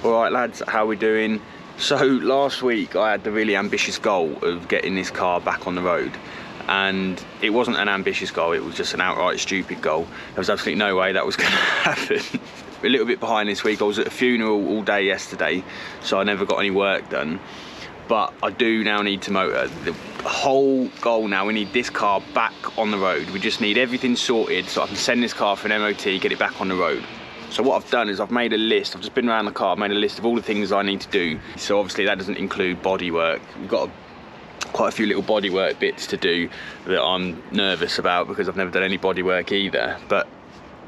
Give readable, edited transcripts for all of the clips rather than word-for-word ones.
Alright lads, how we doing? So last week I had the really ambitious goal of getting this car back on the road, and it wasn't an ambitious goal, it was just an outright stupid goal. There was absolutely no way that was going to happen. We're a little bit behind this week. I was at a funeral all day yesterday, so I never got any work done. But I do now need to motor. The whole goal now, we need this car back on the road. We just need everything sorted so I can send this car for an MOT, get it back on the road. So what I've done is I've made a list. I've just been around the car, I've made a list of all the things I need to do. So obviously that doesn't include body work. We've got quite a few little body work bits to do that I'm nervous about because I've never done any body work either. But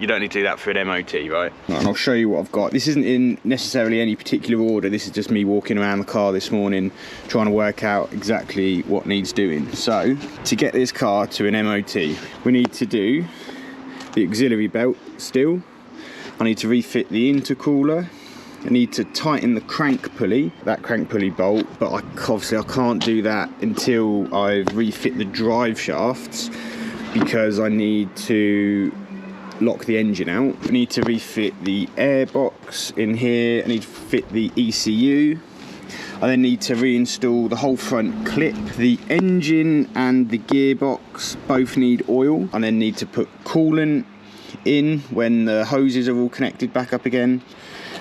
you don't need to do that for an MOT, right? And I'll show you what I've got. This isn't in necessarily any particular order. This is just me walking around the car this morning trying to work out exactly what needs doing. So to get this car to an MOT, we need to do the auxiliary belt still. I need to refit the intercooler. I need to tighten the crank pulley, that crank pulley bolt, but obviously I can't do that until I've refit the drive shafts because I need to lock the engine out. I need to refit the airbox in here. I need to fit the ECU. I then need to reinstall the whole front clip. The engine and the gearbox both need oil. I then need to put coolant in when the hoses are all connected back up again.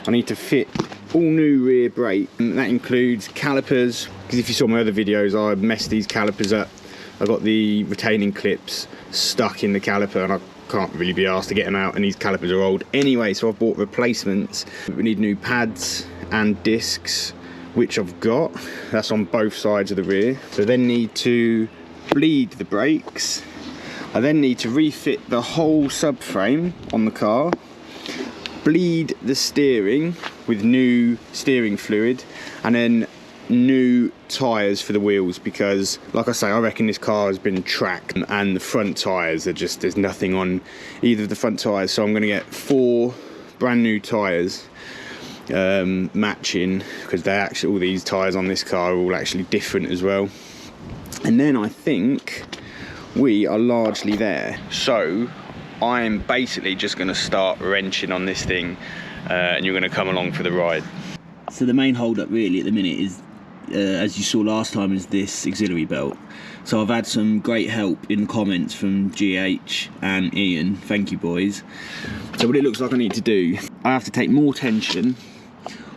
I need to fit all new rear brake, and that includes calipers, because if you saw my other videos I messed these calipers up. I got the retaining clips stuck in the caliper and I can't really be asked to get them out, and these calipers are old anyway, so I've bought replacements. We need new pads and discs, which I've got. That's on both sides of the rear. So then need to bleed the brakes. I then need to refit the whole subframe on the car, bleed the steering with new steering fluid, and then new tyres for the wheels, because like I say, I reckon this car has been tracked and the front tyres are just, there's nothing on either of the front tyres. So I'm going to get 4 brand new tyres matching, because they're actually, all these tyres on this car are all actually different as well. And then I think we are largely there. So I'm basically just going to start wrenching on this thing and you're going to come along for the ride. So the main hold up really at the minute is, as you saw last time, is this auxiliary belt. So I've had some great help in the comments from GH and Ian, thank you boys. So what it looks like I need to do, I have to take more tension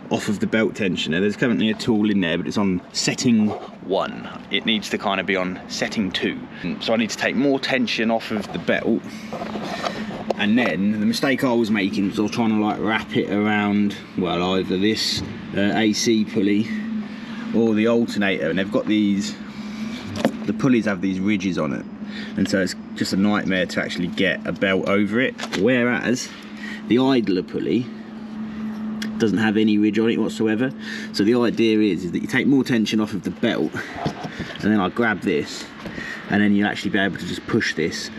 off of the belt tensioner. There's currently a tool in there, but it's on setting 1. It needs to kind of be on setting 2. So I need to take more tension off of the belt. And then the mistake I was making was I was trying to like wrap it around, well, either this AC pulley or the alternator, and they've got these, the pulleys have these ridges on it, and so it's just a nightmare to actually get a belt over it. Whereas the idler pulley doesn't have any ridge on it whatsoever. So the idea is that you take more tension off of the belt, and then I grab this, and then you'll actually be able to just push this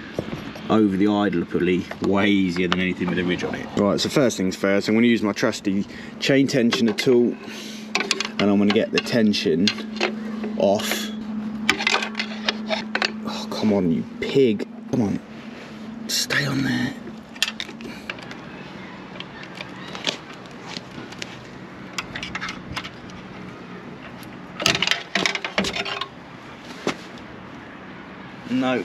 over the idler pulley way easier than anything with a ridge on it. Right, so first things first, I'm going to use my trusty chain tensioner tool, and I'm going to get the tension off. Oh, come on, you pig. Come on, stay on there. No.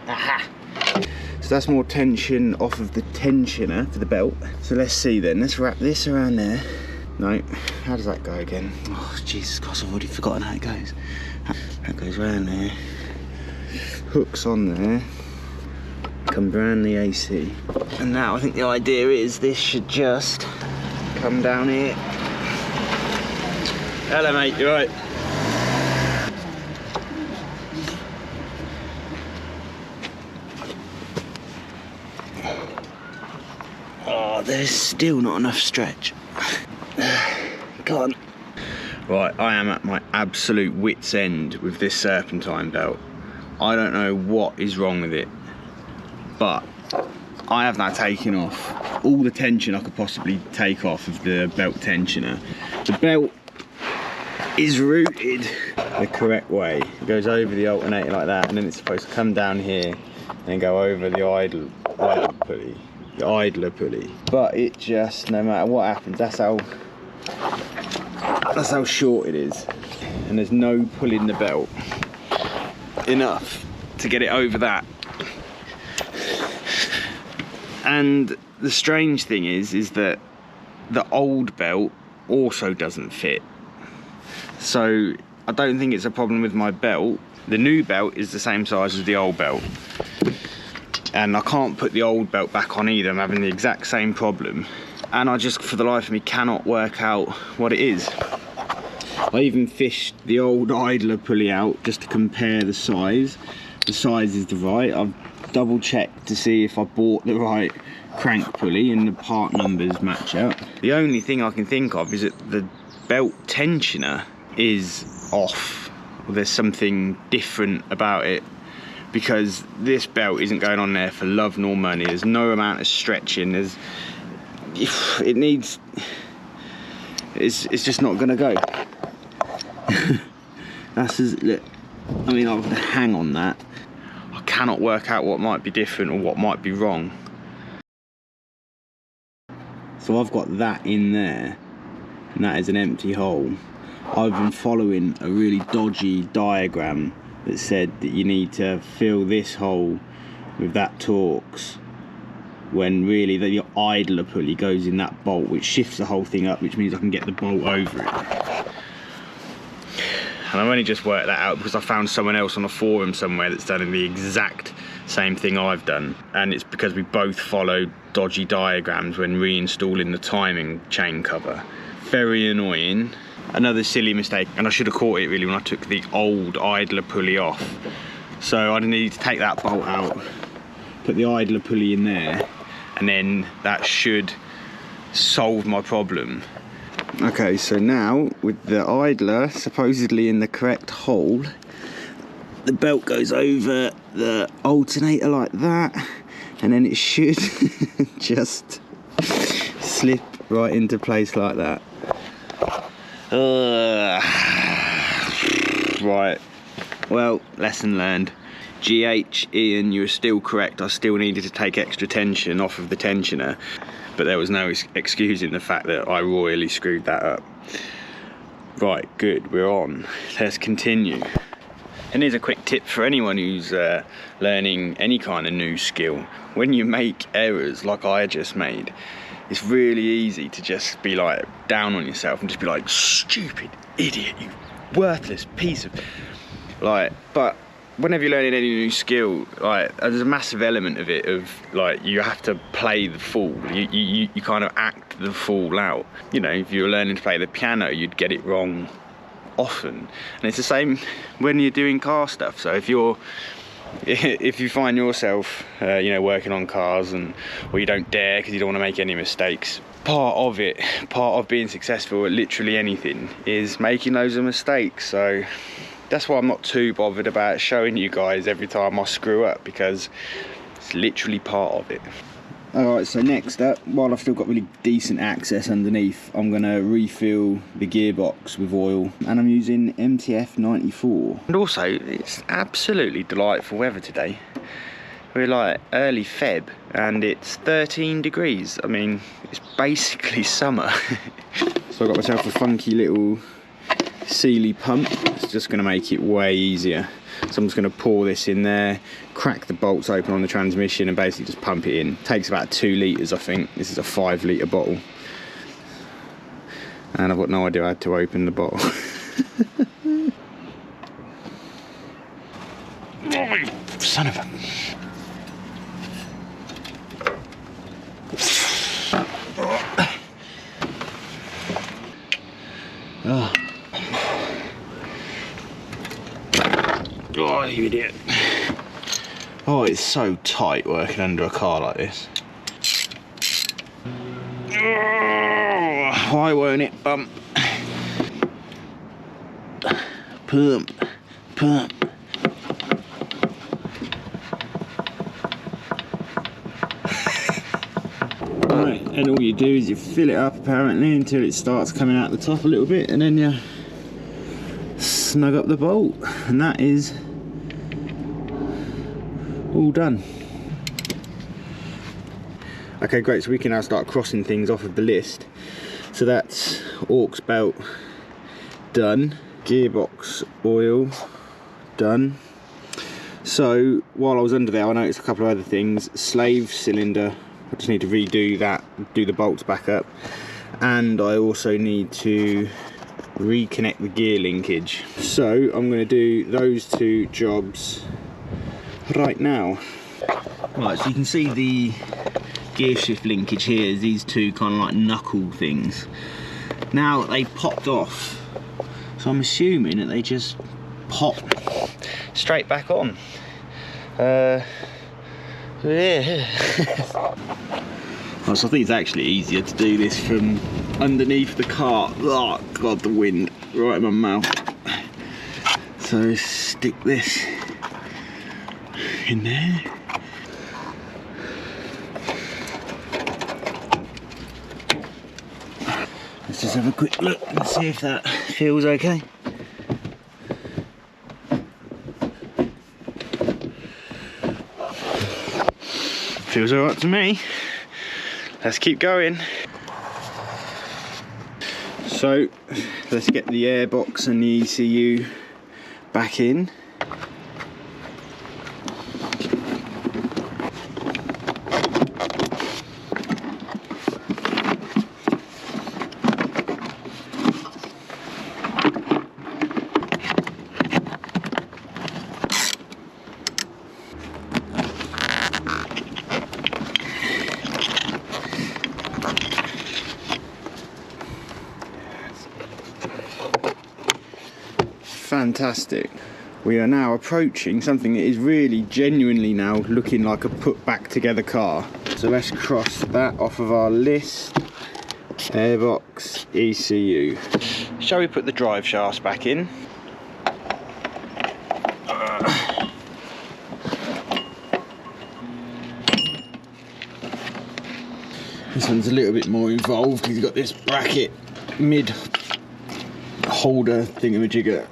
Aha. So that's more tension off of the tensioner for the belt. So let's see then. Let's wrap this around there. No. How does that go again? Oh, Jesus Christ, I've already forgotten how it goes. That goes round there. Hooks on there. Come round the AC. And now I think the idea is this should just come down here. Hello mate, you right? Oh, there's still not enough stretch. Go on. Right, I am at my absolute wit's end with this serpentine belt. I don't know what is wrong with it, but I have now taken off all the tension I could possibly take off of the belt tensioner. The belt is routed the correct way. It goes over the alternator like that, and then it's supposed to come down here then go over the idler pulley, the idler pulley. But it just, no matter what happens, that's how short it is, and there's no pulling the belt enough to get it over that. And the strange thing is that the old belt also doesn't fit. So I don't think it's a problem with my belt. The new belt is the same size as the old belt, and I can't put the old belt back on either. I'm having the exact same problem, and I just, for the life of me, cannot work out what it is. I even fished the old idler pulley out just to compare the size. The size is the right. I've double checked to see if I bought the right crank pulley and the part numbers match up. The only thing I can think of is that the belt tensioner is off. There's something different about it, because this belt isn't going on there for love nor money. There's no amount of stretching. It's just not gonna go. That's as, look, I mean, I'll hang on that. I cannot work out what might be different or what might be wrong. So I've got that in there, and that is an empty hole. I've been following a really dodgy diagram that said that you need to fill this hole with that Torx, when really the idler pulley goes in that bolt, which shifts the whole thing up, which means I can get the bolt over it. And I've only just worked that out because I found someone else on a forum somewhere that's done the exact same thing I've done, and it's because we both followed dodgy diagrams when reinstalling the timing chain cover. Very annoying. Another silly mistake, and I should have caught it really when I took the old idler pulley off. So I need to take that bolt out, put the idler pulley in there, and then that should solve my problem. Okay, so now with the idler supposedly in the correct hole, the belt goes over the alternator like that, and then it should just slip right into place like that. Right, well, lesson learned. GH, Ian, you were still correct. I still needed to take extra tension off of the tensioner, but there was no excusing the fact that I royally screwed that up. Right, good, we're on. Let's continue. And here's a quick tip for anyone who's learning any kind of new skill. When you make errors like I just made, it's really easy to just be like down on yourself and just be like, stupid idiot, you worthless piece of, like, but whenever you're learning any new skill, like, there's a massive element of it of like you have to play the fool. You kind of act the fool out. You know, if you're learning to play the piano, you'd get it wrong often, and it's the same when you're doing car stuff. So if you find yourself you know, working on cars, and or you don't dare because you don't want to make any mistakes, part of being successful at literally anything is making loads of mistakes. So that's why I'm not too bothered about showing you guys every time I screw up, because it's literally part of it. Alright, so next up, while I've still got really decent access underneath, I'm going to refill the gearbox with oil, and I'm using MTF 94. And also, it's absolutely delightful weather today. We're like early Feb and it's 13 degrees. I mean, it's basically summer. So I got myself a funky little Sealy pump. It's just going to make it way easier. So I'm just going to pour this in there, crack the bolts open on the transmission and basically just pump it in. Takes about 2 litres, I think. This is a 5 litre bottle. And I've got no idea how to open the bottle. Son of a... Oh. Oh, you idiot. Oh, it's so tight working under a car like this. Oh, why won't it bump? Pump, pump. Right, and all you do is you fill it up apparently until it starts coming out the top a little bit, and then you snug up the bolt, and that is all done. Okay, great, so we can now start crossing things off of the list. So that's aux belt done, gearbox oil done. So while I was under there, I noticed a couple of other things. Slave cylinder, I just need to redo that, do the bolts back up, and I also need to reconnect the gear linkage. So I'm going to do those two jobs right now. Right, so you can see the gear shift linkage here is these two kind of like knuckle things. Now they popped off, so I'm assuming that they just pop straight back on. Yeah. So I think it's actually easier to do this from underneath the car. Oh god, the wind right in my mouth. So stick this in there. Let's just have a quick look and see if that feels okay. Feels alright to me. Let's keep going. So let's get the airbox and the ECU back in. Fantastic. We are now approaching something that is really genuinely now looking like a put back together car. So let's cross that off of our list. Airbox, ECU. Shall we put the drive shafts back in? This one's a little bit more involved because you've got this bracket mid holder thingamajigger.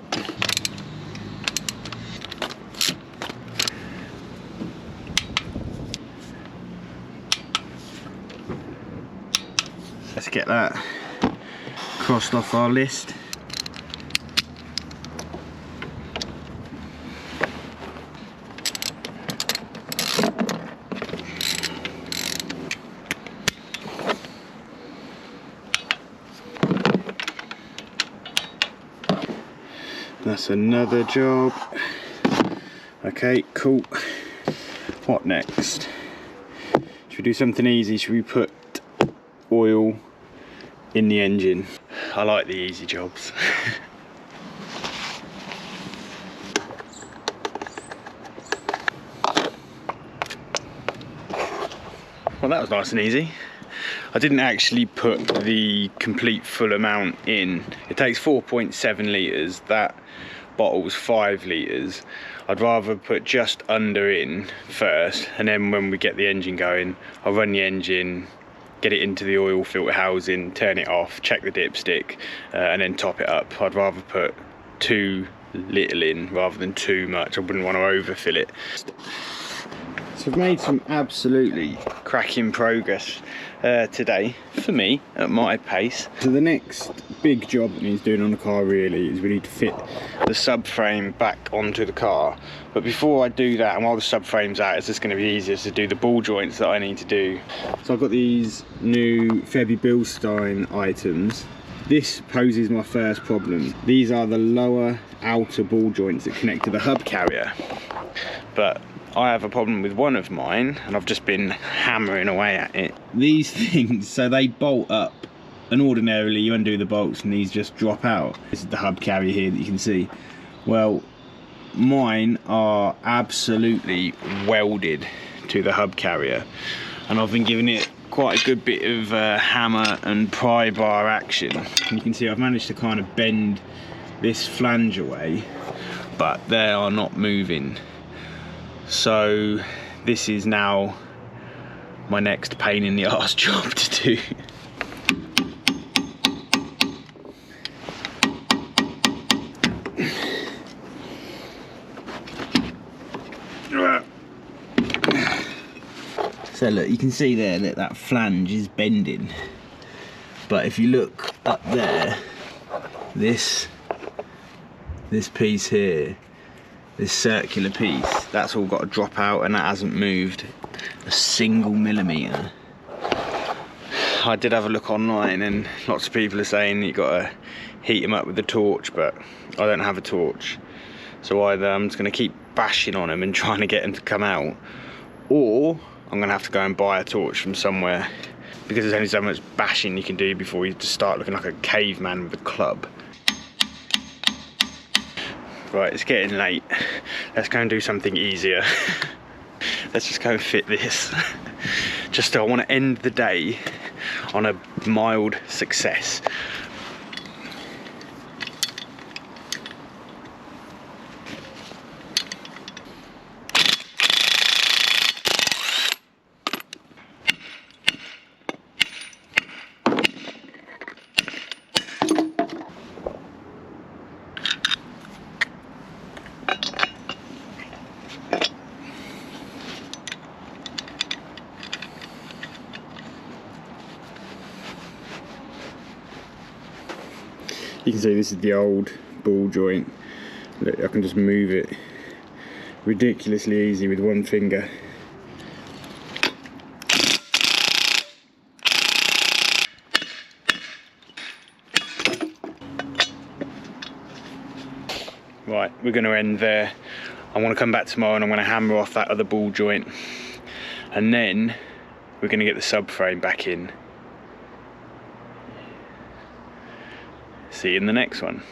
Let's get that crossed off our list. That's another job. Okay, cool. What next? Should we do something easy? Should we put oil in the engine? I like the easy jobs. Well, that was nice and easy. I didn't actually put the complete full amount in. It takes 4.7 litres. That bottle's 5 litres. I'd rather put just under in first, and then when we get the engine going, I'll run the engine, get it into the oil filter housing, turn it off, check the dipstick, and then top it up. I'd rather put too little in rather than too much. I wouldn't want to overfill it. So I've made some absolutely cracking progress today, for me, at my pace. So the next big job that needs doing on the car really is we need to fit the subframe back onto the car. But before I do that, and while the subframe's out, it's just going to be easier to do the ball joints that I need to do. So I've got these new Febby Bilstein items. This poses my first problem. These are the lower outer ball joints that connect to the hub carrier. But I have a problem with one of mine, and I've just been hammering away at it. These things, so they bolt up, and ordinarily you undo the bolts and these just drop out. This is the hub carrier here that you can see. Well, mine are absolutely welded to the hub carrier, and I've been giving it quite a good bit of hammer and pry bar action. And you can see I've managed to kind of bend this flange away, but they are not moving. So this is now my next pain in the arse job to do. So look, you can see there that that flange is bending, but if you look up there, this piece here, this circular piece, that's all got to drop out, and that hasn't moved a single millimetre. I did have a look online, and lots of people are saying you got to heat them up with a torch, but I don't have a torch, so either I'm just going to keep bashing on them and trying to get them to come out, or I'm going to have to go and buy a torch from somewhere, because there's only so much bashing you can do before you just start looking like a caveman with a club. Right, it's getting late. Let's go and do something easier. Let's just go and fit this. I want to end the day on a mild success. You can see this is the old ball joint. Look, I can just move it ridiculously easy with one finger. Right, we're going to end there. I want to come back tomorrow and I'm going to hammer off that other ball joint, and then we're going to get the subframe back in. See you in the next one.